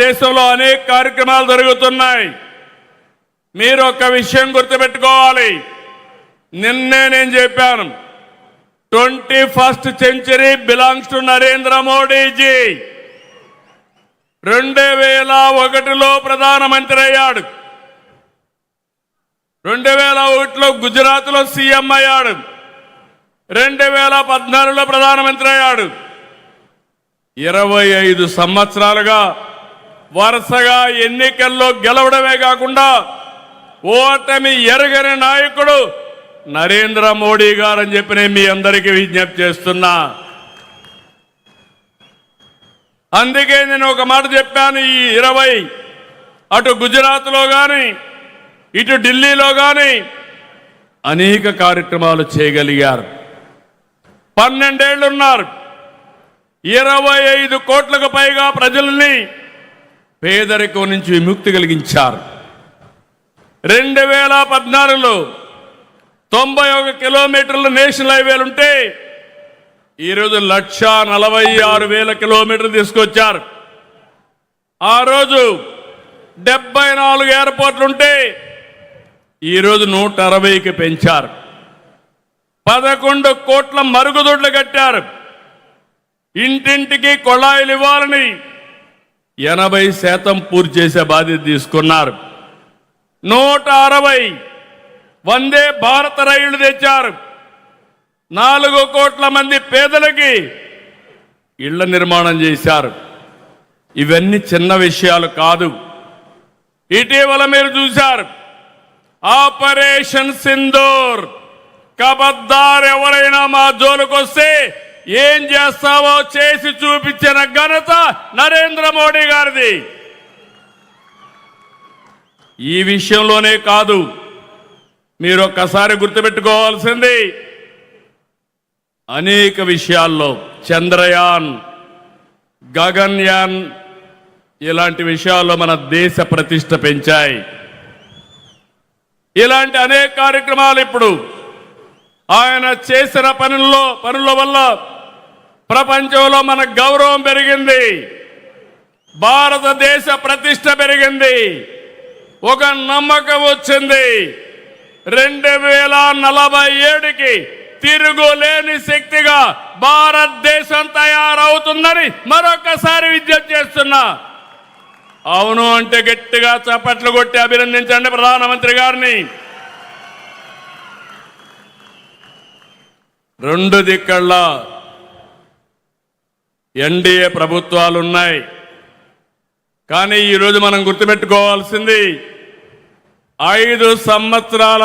దేశంలో అనేక కార్యక్రమాలు జరుగుతున్నాయి. మీరు ఒక విషయం గుర్తుపెట్టుకోవాలి. నిన్నే నేను చెప్పాను, 21st century belongs to Narendra Modiji. 2001లో ప్రధానమంత్రి అయ్యాడు. 2001లో గుజరాత్లో సీఎం అయ్యాడు. 2014లో ప్రధానమంత్రి అయ్యాడు. 25 సంవత్సరాలుగా వరుసగా ఎన్నికల్లో గెలవడమే కాకుండా ఓటమి ఎరగని నాయకుడు నరేంద్ర మోడీ గారు అని చెప్పి నేను మీ అందరికీ విజ్ఞప్తి చేస్తున్నా. అందుకే నేను ఒక మాట చెప్పాను, ఈ 20 అటు గుజరాత్లో కానీ ఇటు ఢిల్లీలో కానీ అనేక కార్యక్రమాలు చేయగలిగారు. 12 ఏళ్ళు ఉన్నారు. 25 కోట్లకు పైగా ప్రజల్ని పేదరికం నుంచి విముక్తి కలిగించారు. 2014లో 91 కిలోమీటర్ల నేషనల్ హైవేలుంటే ఈరోజు 1,46,000 కిలోమీటర్లు తీసుకొచ్చారు. ఆ రోజు 74 ఎయిర్పోర్ట్లుంటే ఈరోజు 160కి పెంచారు. 11 కోట్ల మరుగుదొడ్లు కట్టారు. ఇంటింటికి కొళాయిలు ఇవ్వాలని 80% పూర్తి చేసే బాధ్యత తీసుకున్నారు. 160 వందే భారత రైళ్లు తెచ్చారు. 4 కోట్ల మంది పేదలకి ఇళ్ల నిర్మాణం చేశారు. ఇవన్నీ చిన్న విషయాలు కాదు. ఇటీవల మీరు చూశారు ఆపరేషన్ సింధూర్. కబద్దార్ ఎవరైనా మా జోలుకొస్తే ఏం చేస్తావో చేసి చూపించిన ఘనత నరేంద్ర మోడీ గారిది. ఈ విషయంలోనే కాదు, మీరు ఒక్కసారి గుర్తుపెట్టుకోవాల్సింది అనేక విషయాల్లో చంద్రయాన్, గగన్యాన్ ఇలాంటి విషయాల్లో మన దేశ ప్రతిష్ట పెంచాయి. ఇలాంటి అనేక కార్యక్రమాలు ఇప్పుడు ఆయన చేసిన పనుల వల్ల ప్రపంచంలో మన గౌరవం పెరిగింది. భారతదేశ ప్రతిష్ట పెరిగింది. ఒక నమ్మకం వచ్చింది. 2047కి తిరుగులేని శక్తిగా భారతదేశం తయారవుతుందని మరొకసారి విజ్ఞప్తి చేస్తున్నా. అవును అంటే గట్టిగా చప్పట్లు కొట్టి అభినందించండి ప్రధానమంత్రి గారిని. 2 దిక్కళ్ళ ఎన్డీఏ ప్రభుత్వాలు ఉన్నాయి. కానీ ఈరోజు మనం గుర్తుపెట్టుకోవాల్సింది 5 సంవత్సరాల